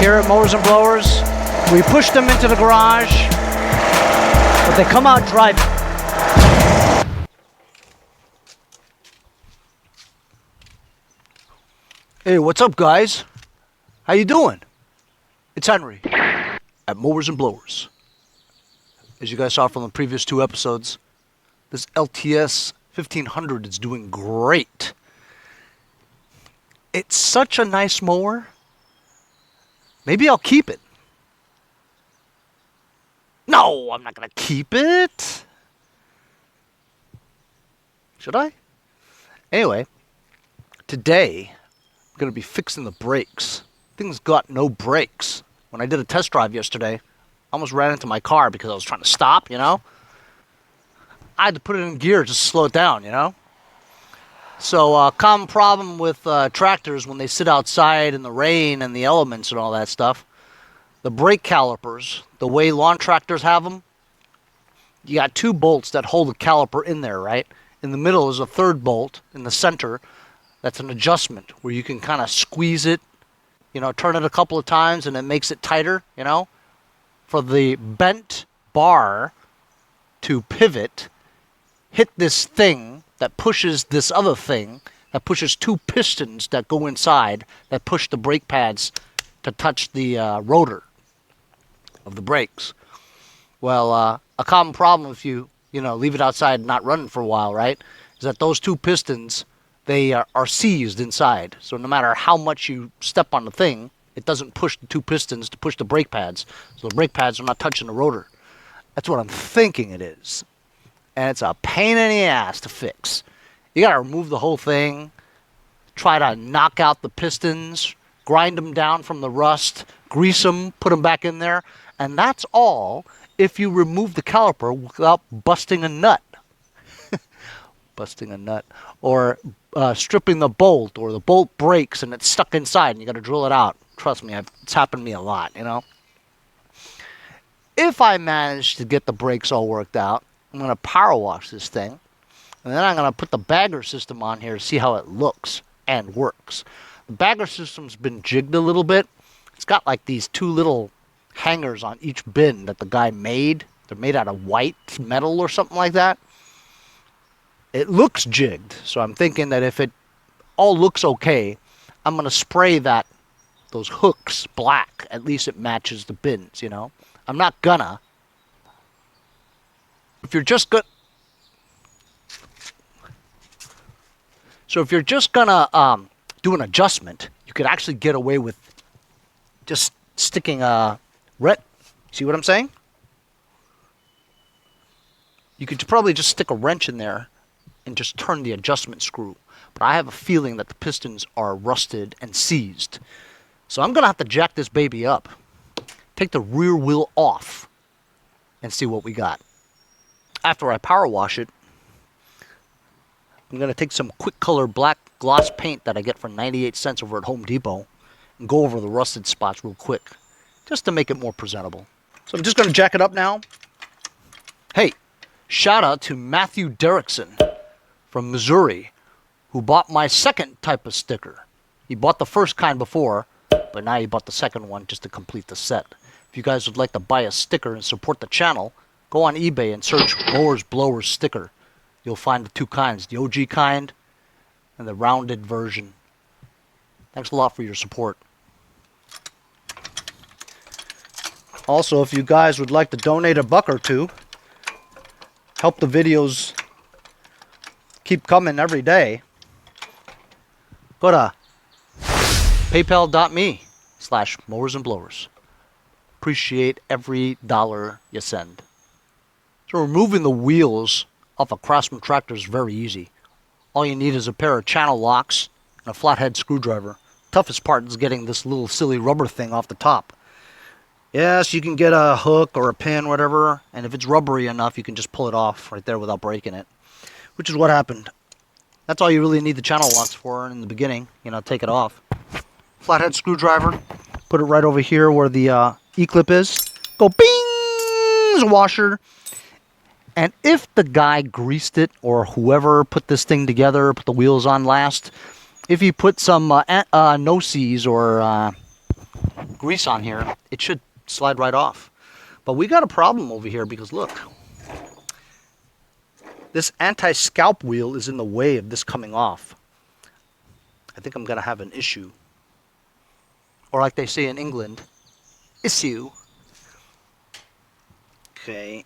Here at Mowers and Blowers, we push them into the garage, but they come out driving. Hey, what's up, guys? How you doing? It's Henry at Mowers and Blowers. As you guys saw from the previous 2 episodes, this LTS1500 is doing great. It's such a nice mower. Maybe I'll keep it. No, I'm not going to keep it. Should I? Anyway, today I'm going to be fixing the brakes. Thing's got no brakes. When I did a test drive yesterday, I almost ran into my car because I was trying to stop, you know? I had to put it in gear just to slow it down, you know? So, common problem with tractors when they sit outside in the rain and the elements and all that stuff. The brake calipers, the way lawn tractors have them, you got 2 bolts that hold the caliper in there, right? In the middle is a 3rd bolt in the center. That's an adjustment where you can kind of squeeze it, you know, turn it a couple of times and it makes it tighter, you know? For the bent bar to pivot, hit this thing that pushes this other thing, that pushes 2 pistons that go inside, that push the brake pads to touch the rotor of the brakes. Well, a common problem if you leave it outside and not running for a while, right, is that those 2 pistons, they are seized inside. So no matter how much you step on the thing, it doesn't push the 2 pistons to push the brake pads. So the brake pads are not touching the rotor. That's what I'm thinking it is. And it's a pain in the ass to fix. You got to remove the whole thing, try to knock out the pistons, grind them down from the rust, grease them, put them back in there, and that's all if you remove the caliper without busting a nut. Busting a nut. Or stripping the bolt, or the bolt breaks and it's stuck inside and you got to drill it out. Trust me, it's happened to me a lot, you know. If I manage to get the brakes all worked out, I'm going to power wash this thing, and then I'm going to put the bagger system on here to see how it looks and works. The bagger system's been jigged a little bit. It's got like these 2 little hangers on each bin that the guy made. They're made out of white metal or something like that. It looks jigged, so I'm thinking that if it all looks okay, I'm going to spray those hooks black. At least it matches the bins, you know. I'm not gonna. If you're just gonna do an adjustment, you could actually get away with just sticking a see what I'm saying? You could probably just stick a wrench in there and just turn the adjustment screw. But I have a feeling that the pistons are rusted and seized. So I'm gonna have to jack this baby up, take the rear wheel off, and see what we got. After I power wash it, I'm going to take some quick color black gloss paint that I get for 98 cents over at Home Depot and go over the rusted spots real quick, just to make it more presentable. So I'm just going to jack it up now. Hey, shout out to Matthew Derrickson from Missouri, who bought my 2nd type of sticker. He bought the first kind before, but now he bought the 2nd one just to complete the set. If you guys would like to buy a sticker and support the channel, go on eBay and search Mowers Blowers sticker. You'll find the 2 kinds, the OG kind and the rounded version. Thanks a lot for your support. Also, if you guys would like to donate $1 or 2, help the videos keep coming every day, go to paypal.me/mowersandblowers. Appreciate every dollar you send. So removing the wheels off a Craftsman tractor is very easy. All you need is a pair of channel locks and a flathead screwdriver. Toughest part is getting this little silly rubber thing off the top. Yes, you can get a hook or a pin, whatever, and if it's rubbery enough, you can just pull it off right there without breaking it, which is what happened. That's all you really need the channel locks for in the beginning, you know, take it off. Flathead screwdriver, put it right over here where the E-clip is. Go bing! There's a washer. And if the guy greased it, or whoever put this thing together, put the wheels on last, if he put some no-sees or grease on here, it should slide right off. But we got a problem over here because look, this anti-scalp wheel is in the way of this coming off. I think I'm going to have an issue. Or like they say in England, issue. Okay.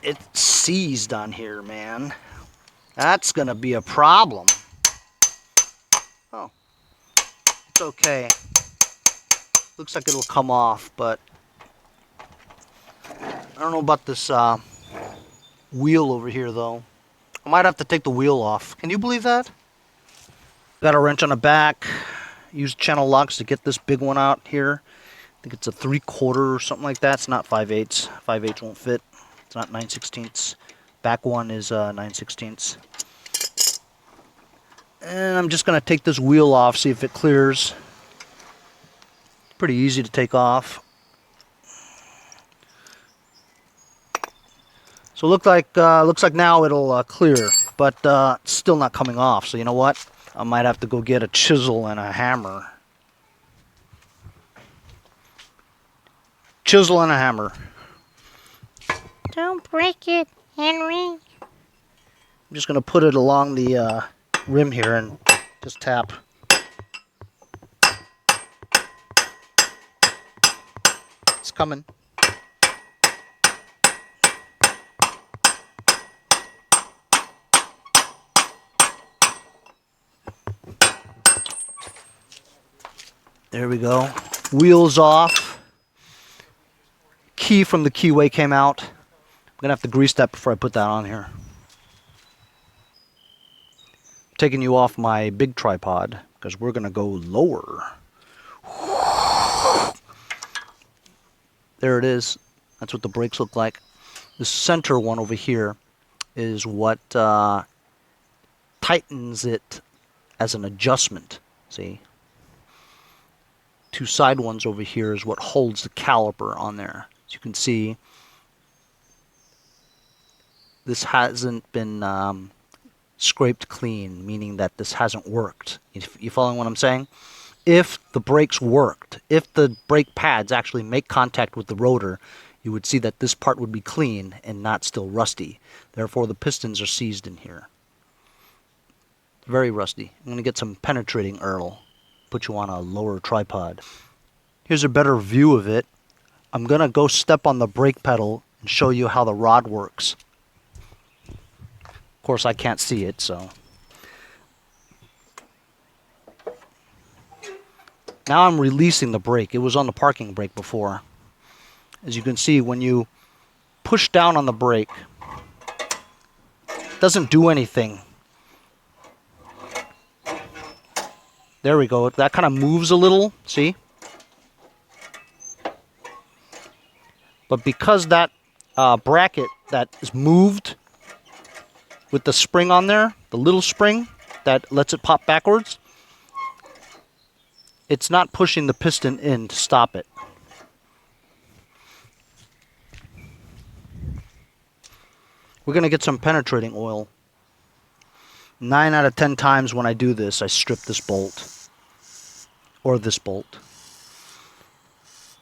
It's seized on here, man. That's going to be a problem. Oh, it's okay. Looks like it'll come off, but I don't know about this wheel over here, though. I might have to take the wheel off. Can you believe that? Got a wrench on the back. Use channel locks to get this big one out here. I think it's a 3/4 or something like that. It's not 5/8. 5/8 won't fit. It's not 9/16. Back one is 9/16. And I'm just going to take this wheel off, see if it clears. Pretty easy to take off. So looks like now it'll clear, but it's still not coming off. So you know what? I might have to go get a chisel and a hammer. Chisel and a hammer. Don't break it, Henry. I'm just going to put it along the rim here and just tap. It's coming. There we go. Wheels off. Key from the keyway came out. I'm going to have to grease that before I put that on here. Taking you off my big tripod because we're going to go lower. There it is. That's what the brakes look like. The center one over here is what tightens it as an adjustment. See? Two side ones over here is what holds the caliper on there. As you can see, this hasn't been scraped clean, meaning that this hasn't worked. You following what I'm saying? If the brakes worked, if the brake pads actually make contact with the rotor, you would see that this part would be clean and not still rusty. Therefore, the pistons are seized in here. Very rusty. I'm going to get some penetrating Earl. Put you on a lower tripod. Here's a better view of it. I'm going to go step on the brake pedal and show you how the rod works. Of course, I can't see it, so. Now I'm releasing the brake. It was on the parking brake before. As you can see, when you push down on the brake, it doesn't do anything. There we go. That kind of moves a little, see? But because that bracket that is moved with the spring on there, the little spring that lets it pop backwards, it's not pushing the piston in to stop it. We're going to get some penetrating oil. 9 out of 10 times when I do this, I strip this bolt. Or this bolt.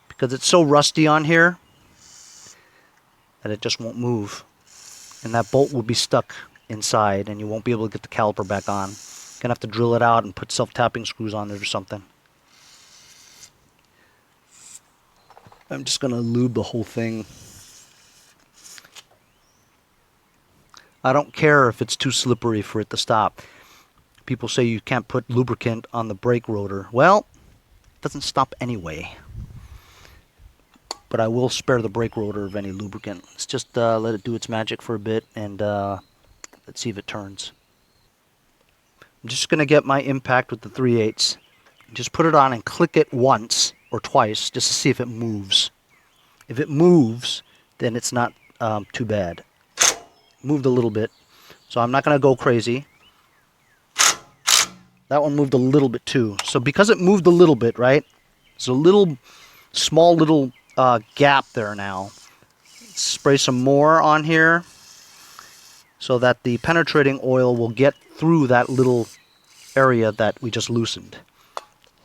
Because it's so rusty on here that it just won't move. And that bolt will be stuck inside and you won't be able to get the caliper back on. You're going to have to drill it out and put self-tapping screws on it or something. I'm just going to lube the whole thing. I don't care if it's too slippery for it to stop. People say you can't put lubricant on the brake rotor. Well, it doesn't stop anyway. But I will spare the brake rotor of any lubricant. Let's just let it do its magic for a bit and let's see if it turns. I'm just going to get my impact with the 3/8. Just put it on and click it once or twice just to see if it moves. If it moves, then it's not too bad. Moved a little bit, so I'm not going to go crazy. That one moved a little bit too. So because it moved a little bit, right? There's a little, small little gap there now. Spray some more on here so that the penetrating oil will get through that little area that we just loosened.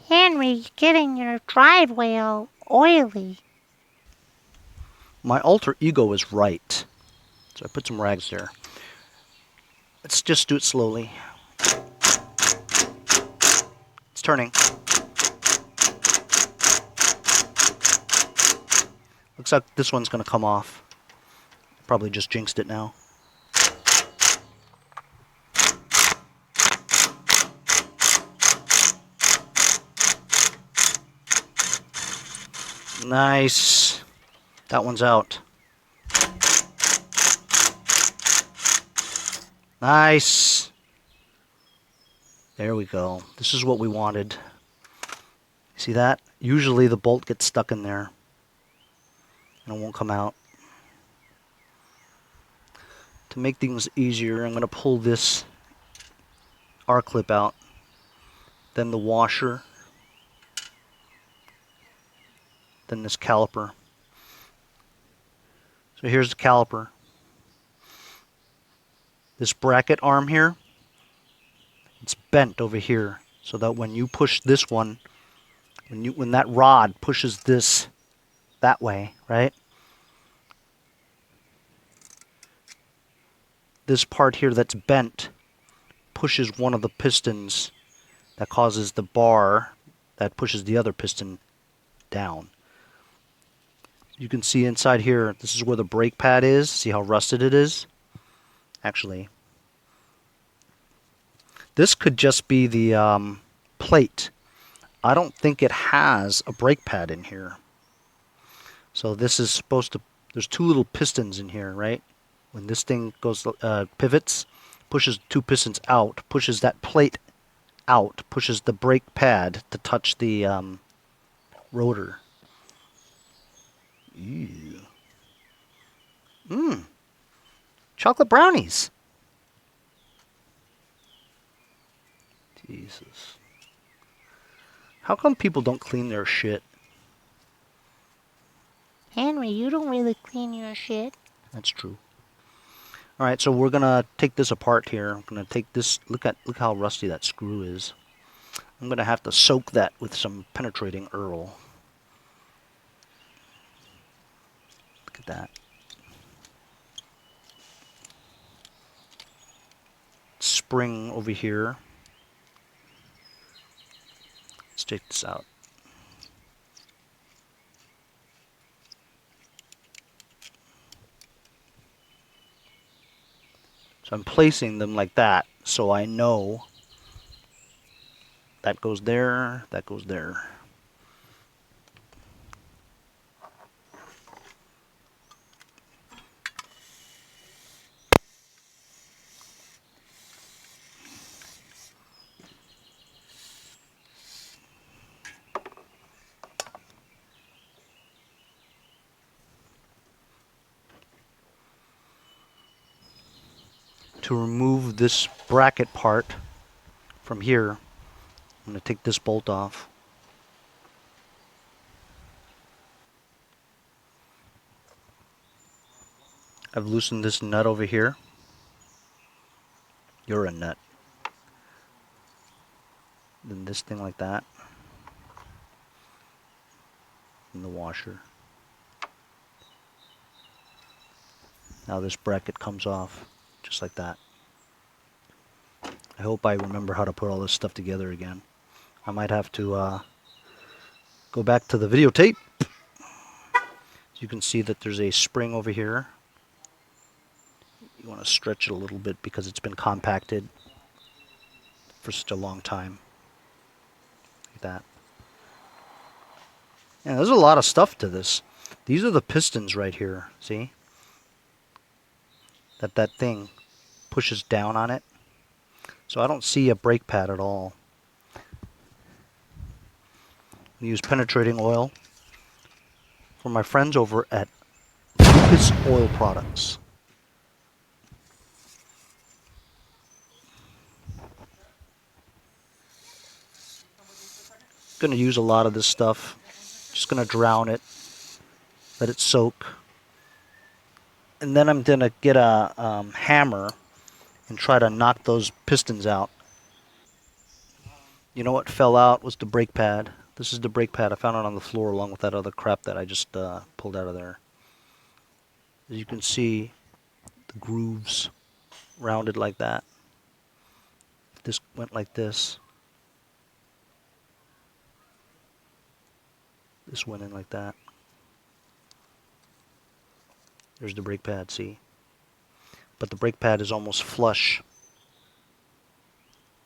Henry, you're getting your driveway all oily. My alter ego is right. So I put some rags there. Let's just do it slowly. It's turning. Looks like this one's going to come off. Probably just jinxed it now. Nice. That one's out. Nice. There we go. This is what we wanted. See that? Usually the bolt gets stuck in there and it won't come out. To make things easier, I'm going to pull this R-clip out, then the washer, then this caliper. So here's the caliper. This bracket arm here, it's bent over here, so that when you push this one, when that rod pushes this that way, right? This part here that's bent pushes one of the pistons that causes the bar that pushes the other piston down. You can see inside here, this is where the brake pad is. See how rusted it is? Actually, this could just be the plate. I don't think it has a brake pad in here. So this is supposed to, there's two little pistons in here, right? When this thing goes, pivots, pushes two pistons out, pushes that plate out, pushes the brake pad to touch the rotor. Ew. Mmm. Chocolate brownies. Jesus. How come people don't clean their shit? Henry, you don't really clean your shit. That's true. All right, so we're gonna take this apart here. I'm gonna take this. Look how rusty that screw is. I'm gonna have to soak that with some penetrating Earl. Look at that. Spring over here. Let's take this out. So I'm placing them like that, so I know that goes there, that goes there. To remove this bracket part from here, I'm going to take this bolt off. I've loosened this nut over here. You're a nut. Then this thing like that. And the washer. Now this bracket comes off, just like that. I hope I remember how to put all this stuff together again. I might have to go back to the videotape. You can see that there's a spring over here. You want to stretch it a little bit because it's been compacted for such a long time. Like that. Yeah, there's a lot of stuff to this. These are the pistons right here. See? That thing pushes down on it. So I don't see a brake pad at all. Use penetrating oil from my friends over at Lucas Oil Products. Going to use a lot of this stuff. Just going to drown it, let it soak. And then I'm going to get a hammer and try to knock those pistons out. You know what fell out was the brake pad. This is the brake pad. I found it on the floor along with that other crap that I just pulled out of there. As you can see, the grooves rounded like that. If this went like this, this went in like that. There's the brake pad, see? But the brake pad is almost flush.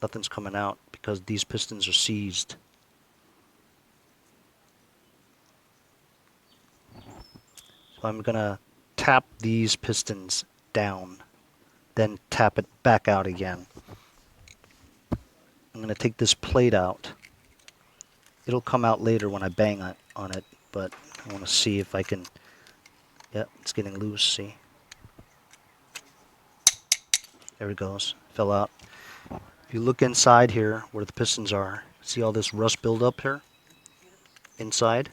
Nothing's coming out because these pistons are seized. So I'm gonna tap these pistons down, then tap it back out again. I'm gonna take this plate out. It'll come out later when I bang on it, but I want to see if I can. Yep, it's getting loose, see? There it goes, fell out. If you look inside here where the pistons are, see all this rust buildup here? Inside?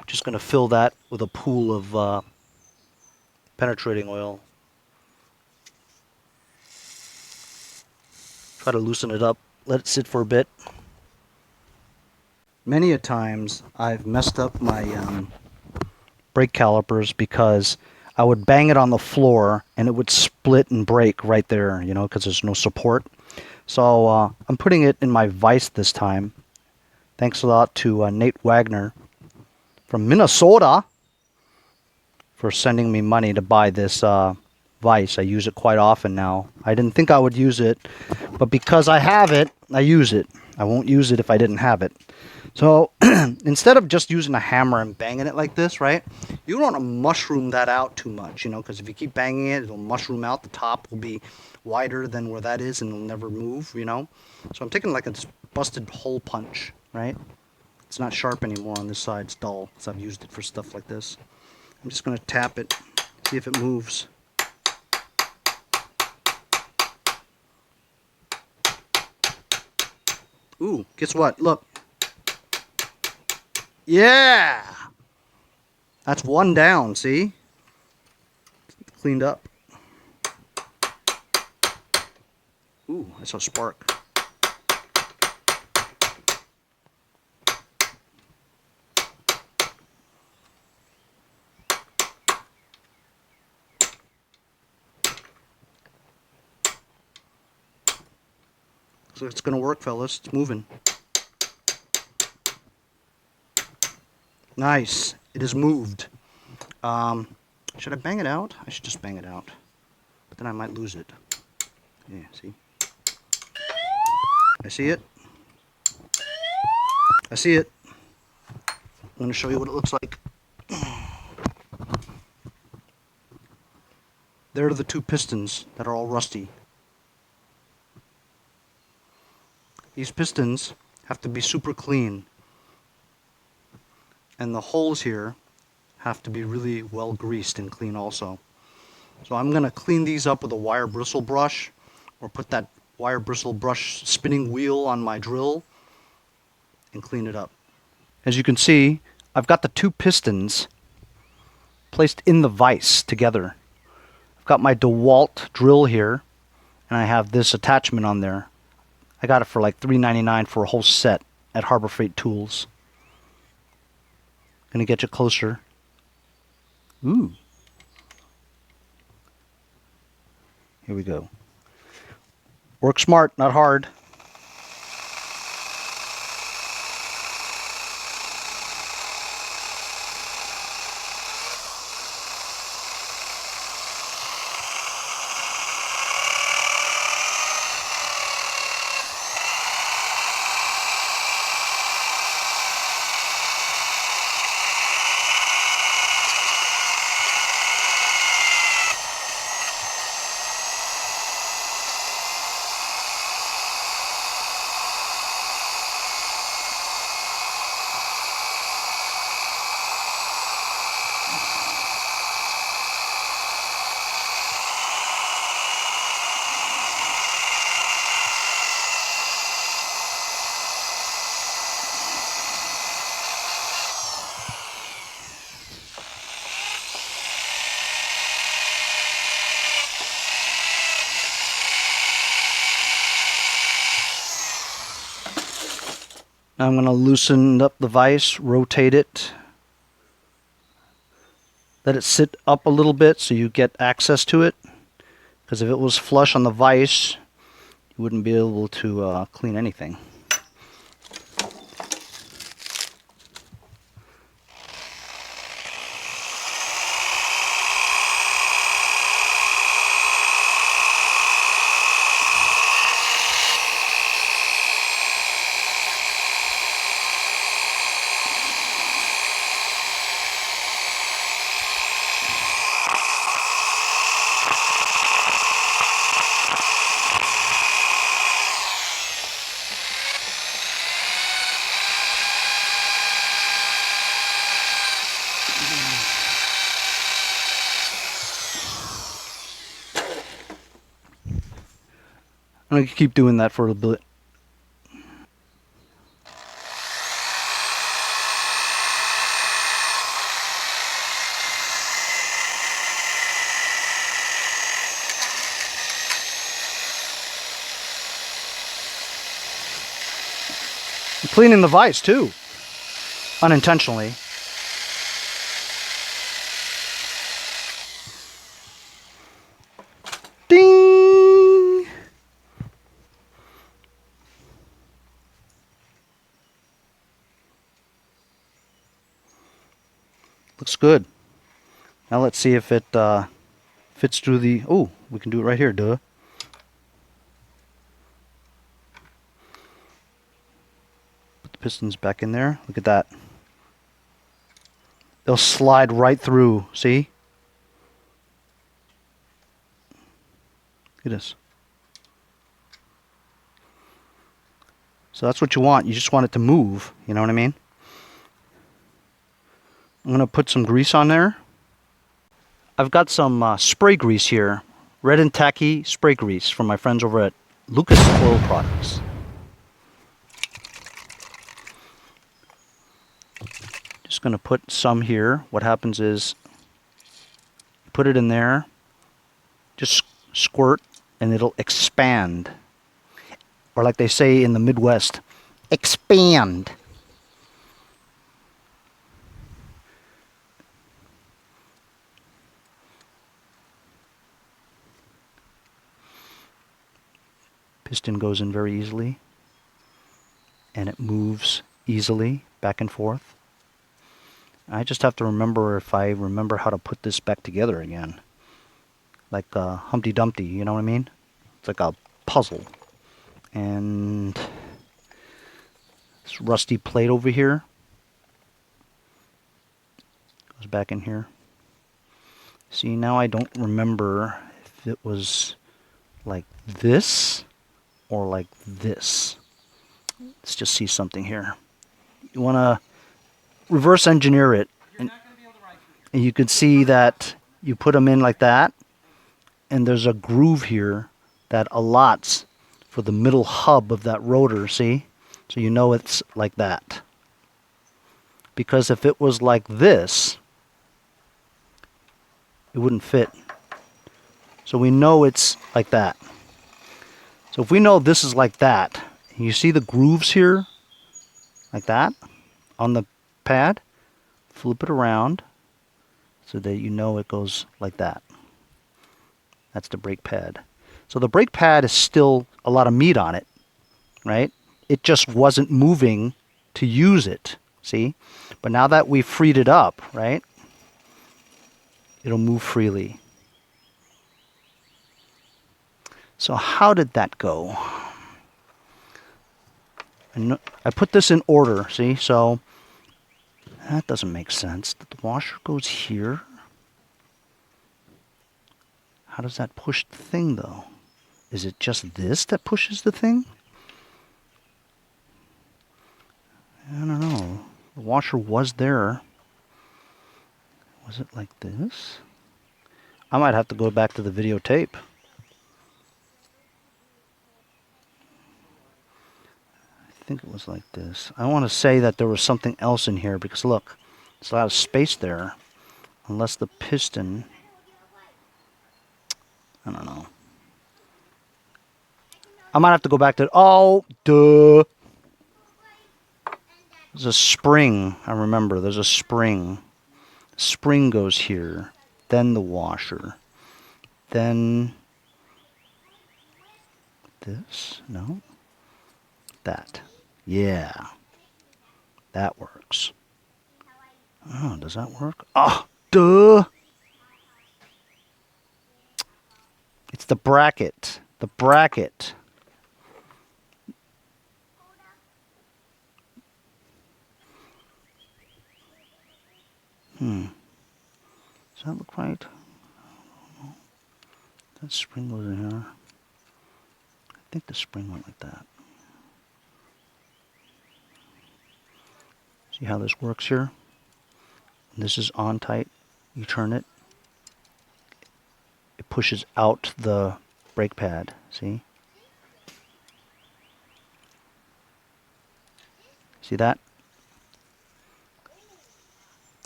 Just going to fill that with a pool of penetrating oil. Try to loosen it up, let it sit for a bit. Many a times I've messed up my brake calipers because I would bang it on the floor and it would split and break right there, you know, because there's no support. So I'm putting it in my vise this time. Thanks a lot to Nate Wagner from Minnesota for sending me money to buy this vise. I use it quite often now. I didn't think I would use it, but because I have it, I use it. I won't use it if I didn't have it. So instead of just using a hammer and banging it like this, right, you don't want to mushroom that out too much, you know, because if you keep banging it, it'll mushroom out. The top will be wider than where that is and it'll never move, you know. So I'm taking like a busted hole punch, right? It's not sharp anymore on this side, it's dull, so I've used it for stuff like this. I'm just going to tap it, see if it moves. Ooh, guess what? Look. Yeah! That's one down, see? Cleaned up. Ooh, I saw a spark. So it's going to work, fellas. It's moving. Nice. It has moved. Should I bang it out? I should just bang it out. But then I might lose it. Yeah, see? I see it. I see it. I'm going to show you what it looks like. There are the two pistons that are all rusty. These pistons have to be super clean. And the holes here have to be really well greased and clean also. So I'm going to clean these up with a wire bristle brush, or put that wire bristle brush spinning wheel on my drill and clean it up. As you can see, I've got the two pistons placed in the vise together. I've got my DeWalt drill here, and I have this attachment on there. I got it for like $3.99 for a whole set at Harbor Freight Tools. Gonna get you closer. Ooh. Here we go. Work smart, not hard. I'm going to loosen up the vise, rotate it, let it sit up a little bit so you get access to it. Because if it was flush on the vise, you wouldn't be able to clean anything. I'm going to keep doing that for a bit. I'm cleaning the vise too, unintentionally. Ding! Looks good. Now let's see if it fits through the... Oh, we can do it right here, duh. Put the pistons back in there. Look at that. They'll slide right through, see? Look at this. So that's what you want. You just want it to move, you know what I mean? I'm going to put some grease on there. I've got some spray grease here. Red and tacky spray grease from my friends over at Lucas Oil Products. Just going to put some here. What happens is, put it in there, just squirt, and it'll expand. Or like they say in the Midwest, expand. Piston goes in very easily, and it moves easily back and forth. I just have to remember if I remember how to put this back together again. Like Humpty Dumpty, you know what I mean? It's like a puzzle. And this rusty plate over here goes back in here. See, now I don't remember if it was like this or like this. Let's just see something here. You want to reverse engineer it, and you can see that you put them in like that, and there's a groove here that allots for the middle hub of that rotor, see? So you know it's like that. Because if it was like this, it wouldn't fit. So we know it's like that. So if we know this is like that, you see the grooves here, like that, on the pad, flip it around so that you know it goes like that. That's the brake pad. So the brake pad is still a lot of meat on it, right? It just wasn't moving to use it, see? But now that we've freed it up, right, it'll move freely. So how did that go? I put this in order, see? So that doesn't make sense. The washer goes here. How does that push the thing, though? Is it just this that pushes the thing? I don't know. The washer was there. Was it like this? I might have to go back to the videotape. I think it was like this. I want to say that there was something else in here because look, there's a lot of space there. Unless the piston... I don't know. I might have to go back to... Oh, duh. There's a spring. I remember. There's a spring. Spring goes here. Then the washer. Then this. No. That. Yeah. That works. Oh, does that work? Oh, duh! It's the bracket. The bracket. Does that look right? That spring goes in here. I think the spring went like that. See how this works here? This is on tight. You turn it. It pushes out the brake pad. See? See that?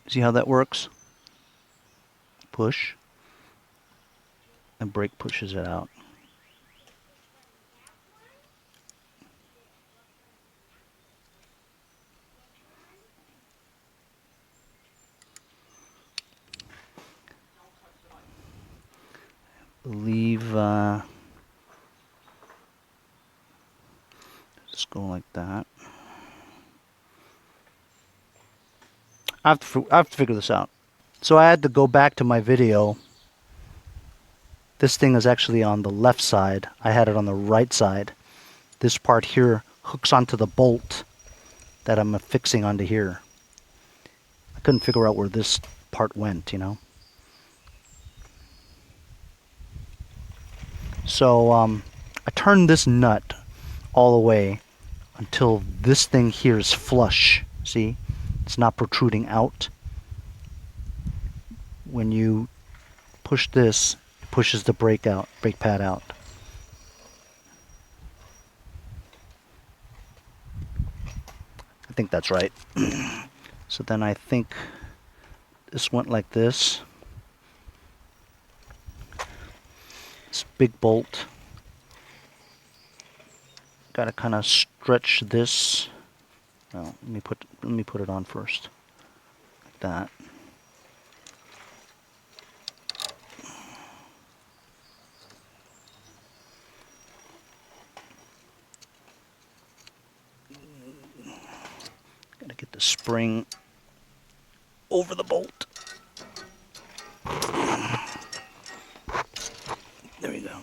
See how that works? Push. And brake pushes it out. Believe just go like that. I have to figure this out. So I had to go back to my video. This thing is actually on the left side. I had it on the right side. This part here hooks onto the bolt that I'm affixing onto here. I couldn't figure out where this part went, you know. So I turned this nut all the way until this thing here is flush. See? It's not protruding out. When you push this, it pushes the brake pad out. I think that's right. So then I think this went like this. This big bolt. Gotta kind of stretch this. Well, let me put it on first. Like that. Gotta get the spring over the bolt. There we go.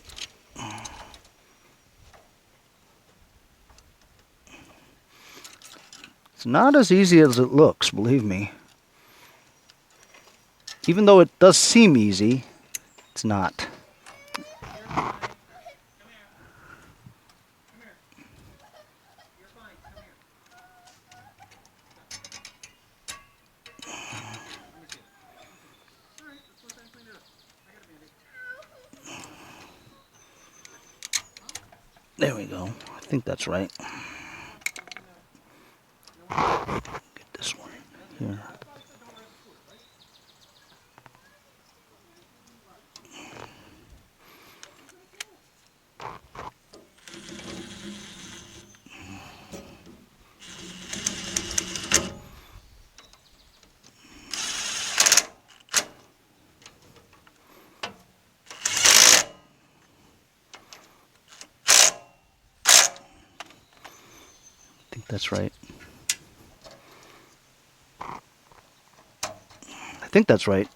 It's not as easy as it looks, believe me. Even though it does seem easy, it's not. There we go. I think that's right. Get this one here. I think that's right. I think that's right.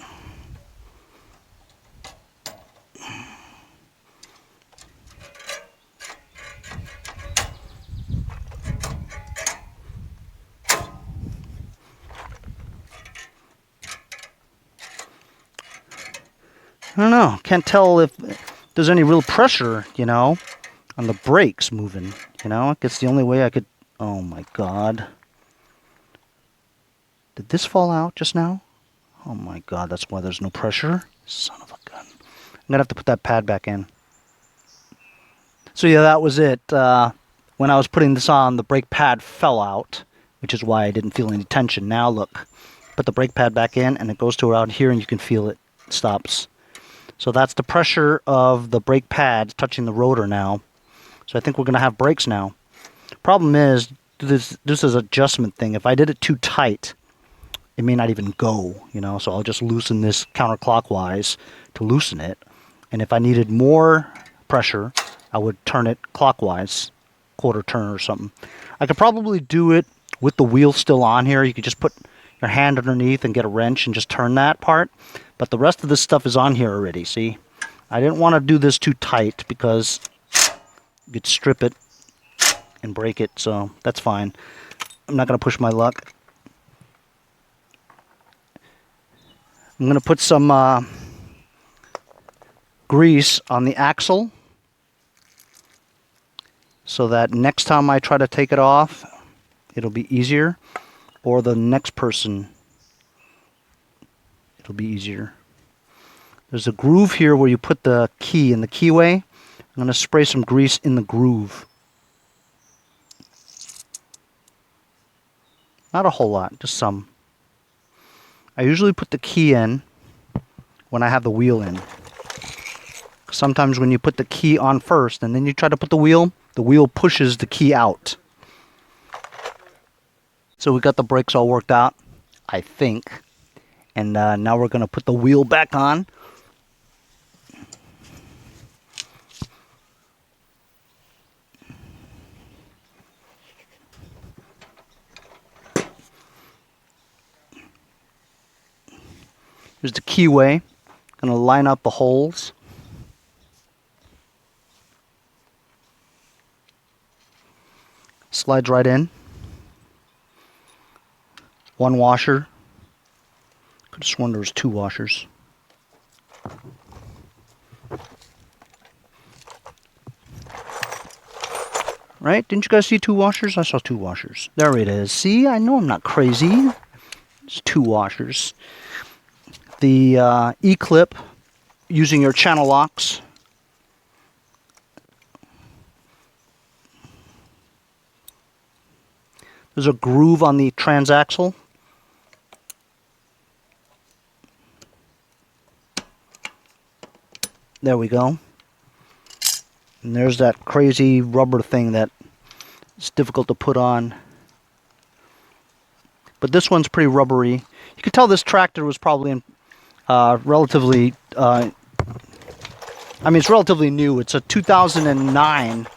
I don't know. Can't tell if there's any real pressure, you know, on the brakes moving. You know, I guess the only way I could... Oh my god. Did this fall out just now? Oh my god, that's why there's no pressure? Son of a gun. I'm gonna have to put that pad back in. So yeah, that was it. When I was putting this on, the brake pad fell out, which is why I didn't feel any tension. Now look, put the brake pad back in and it goes to around here and you can feel it stops. So that's the pressure of the brake pad touching the rotor now. So I think we're going to have brakes now. Problem is, do this is adjustment thing. If I did it too tight, it may not even go, you know, so I'll just loosen this counterclockwise to loosen it. And if I needed more pressure, I would turn it clockwise, quarter turn or something. I could probably do it with the wheel still on here. You could just put your hand underneath and get a wrench and just turn that part. But the rest of this stuff is on here already, see? I didn't want to do this too tight because you could strip it and break it, so that's fine. I'm not going to push my luck. I'm going to put some grease on the axle so that next time I try to take it off, it'll be easier, or the next person, it'll be easier. There's a groove here where you put the key in the keyway. I'm going to spray some grease in the groove. Not a whole lot, just some. I usually put the key in when I have the wheel in. Sometimes when you put the key on first and then you try to put the wheel pushes the key out. So we got the brakes all worked out, I think. And now we're going to put the wheel back on. Here's the keyway. Going to line up the holes. Slides right in. One washer. Could have sworn there was two washers. Right? Didn't you guys see two washers? I saw two washers. There it is. See? I know I'm not crazy. It's two washers. The E-clip, using your channel locks. There's a groove on the transaxle. There we go. And there's that crazy rubber thing that is difficult to put on. But this one's pretty rubbery. You could tell this tractor was probably in relatively, I mean, it's relatively new. It's a 2009.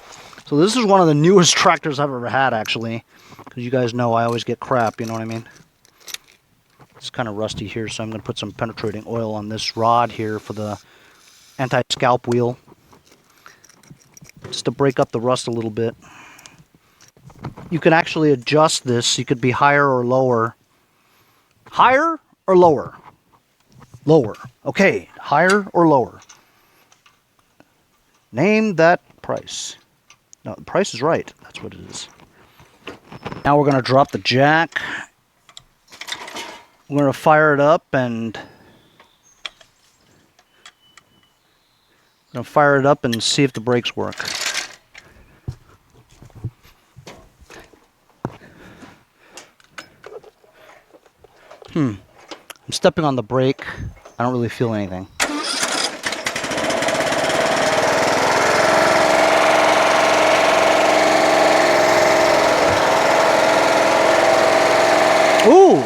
So this is one of the newest tractors I've ever had, actually. Because you guys know I always get crap, you know what I mean? It's kind of rusty here, so I'm going to put some penetrating oil on this rod here for the anti-scalp wheel. Just to break up the rust a little bit. You can actually adjust this. You could be higher or lower. Higher or lower? Lower. Okay, higher or lower? Name that price. No, the price is right. That's what it is. Now we're going to drop the jack. We're going to fire it up and see if the brakes work. I'm stepping on the brake. I don't really feel anything. Ooh!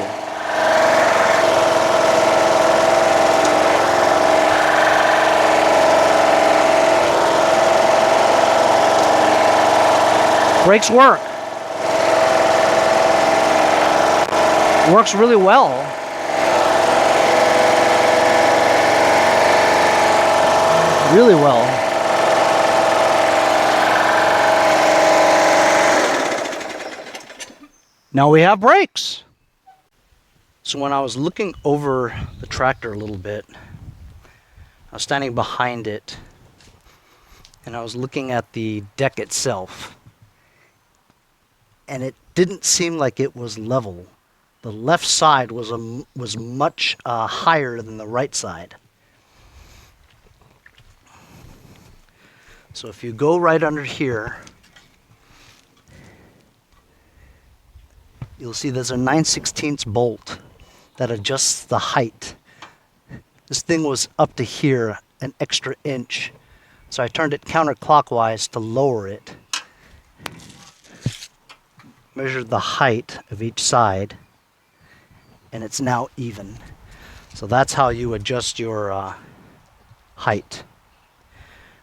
Brakes work. Works really well. Really well. Now we have brakes. So when I was looking over the tractor a little bit, I was standing behind it and I was looking at the deck itself, and it didn't seem like it was level. The left side was much higher than the right side. So if you go right under here, you'll see there's a 9/16 bolt that adjusts the height. This thing was up to here, an extra inch. So I turned it counterclockwise to lower it. measured the height of each side, and it's now even. So that's how you adjust your height.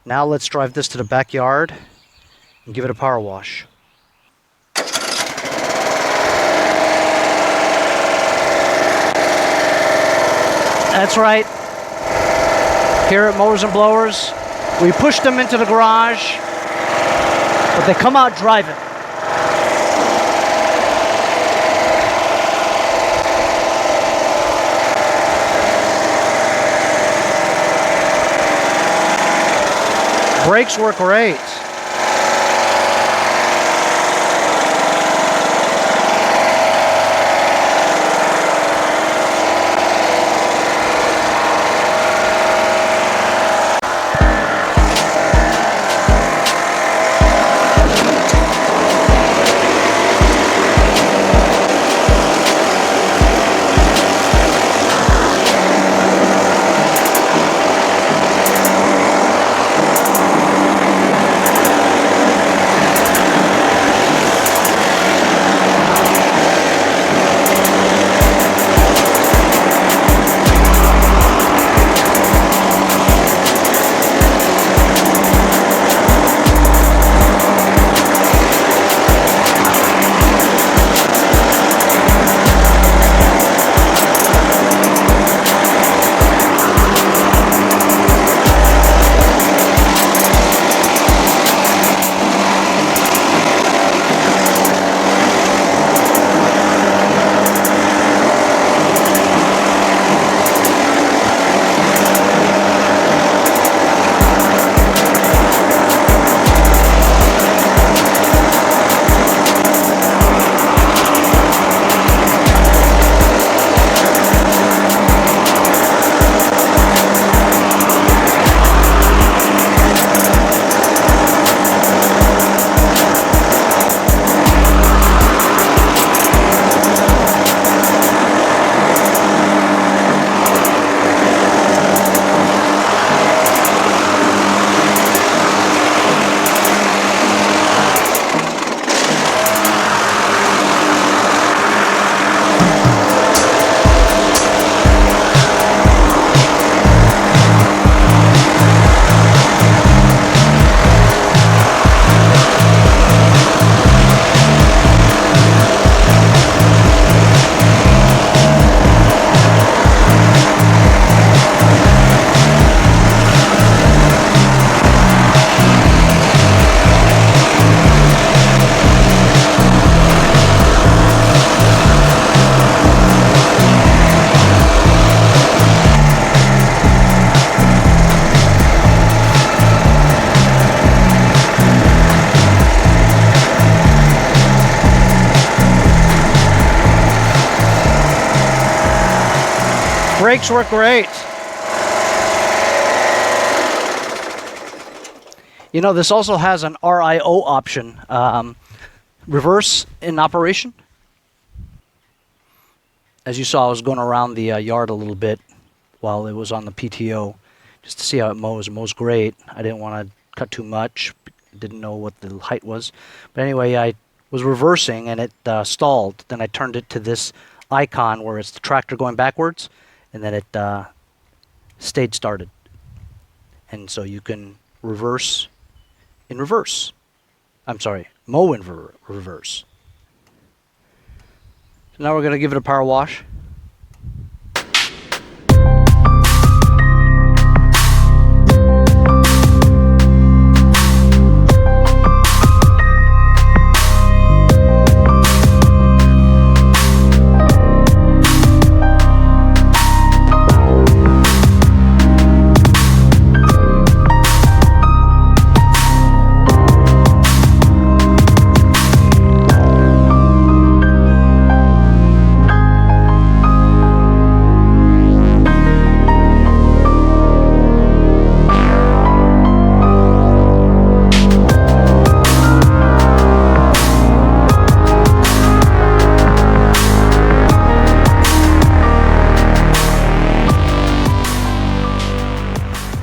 Now let's drive this to the backyard and give it a power wash. That's right. Here at Mowers and Blowers, we push them into the garage, but they come out driving. Brakes work great. Brakes work great. You know, this also has an RIO option, reverse in operation. As you saw, I was going around the yard a little bit while it was on the PTO, just to see how it mows. It mows great. I didn't want to cut too much. Didn't know what the height was. But anyway, I was reversing and it stalled. Then I turned it to this icon where it's the tractor going backwards, and then it stayed started. And so you can reverse in reverse. I'm sorry, mow in reverse. So now we're going to give it a power wash.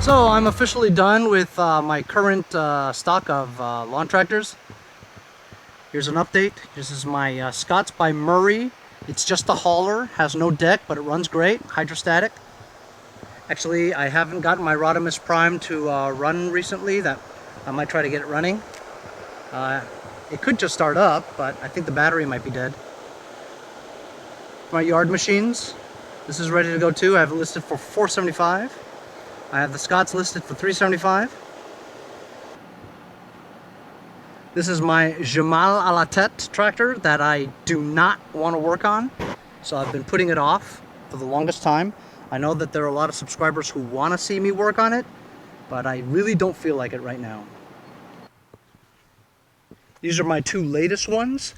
So I'm officially done with my current stock of lawn tractors. Here's an update. This is my Scots by Murray. It's just a hauler, has no deck, but it runs great, hydrostatic. Actually, I haven't gotten my Rodimus Prime to run recently. That I might try to get it running. It could just start up, but I think the battery might be dead. My yard machines. This is ready to go too. I have it listed for $475. I have the Scots listed for $375. This is my Jamal à la tête tractor that I do not want to work on. So I've been putting it off for the longest time. I know that there are a lot of subscribers who want to see me work on it, but I really don't feel like it right now. These are my two latest ones.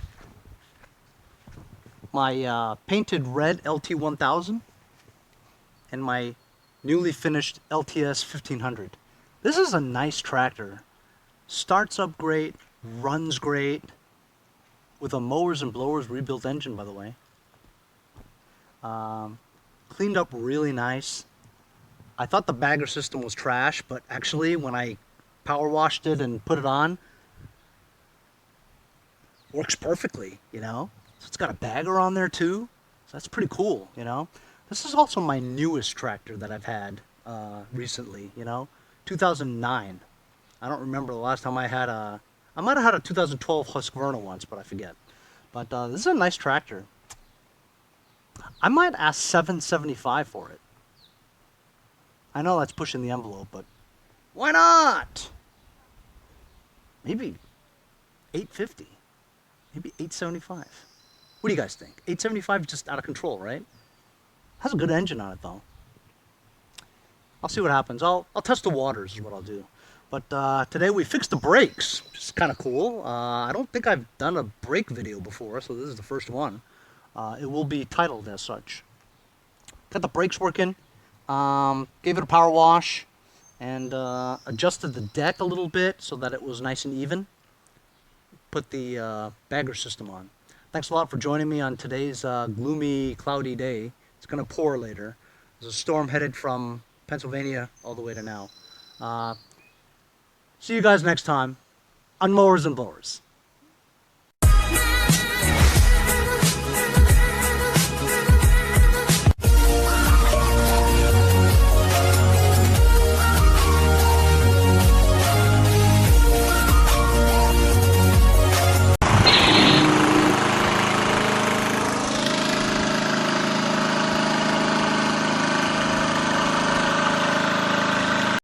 My painted red LT1000 and my newly finished LTS1500. This is a nice tractor. Starts up great, runs great, with a mowers and blowers rebuilt engine, by the way. Cleaned up really nice. I thought the bagger system was trash, but actually when I power washed it and put it on, works perfectly, you know? So it's got a bagger on there too, so that's pretty cool, you know? This is also my newest tractor that I've had recently, you know? 2009. I don't remember the last time I had a... I might have had a 2012 Husqvarna once, but I forget. But this is a nice tractor. I might ask $775 for it. I know that's pushing the envelope, but why not? Maybe $850. Maybe $875. What do you guys think? $875 is just out of control, right? Has a good engine on it though. I'll see what happens. I'll test the waters is what I'll do. But today we fixed the brakes, which is kind of cool. I don't think I've done a brake video before, so this is the first one. It will be titled as such. Got the brakes working, gave it a power wash, and adjusted the deck a little bit so that it was nice and even. Put the bagger system on. Thanks a lot for joining me on today's gloomy, cloudy day. It's going to pour later. There's a storm headed from Pennsylvania all the way to now. See you guys next time on Mowers and Blowers.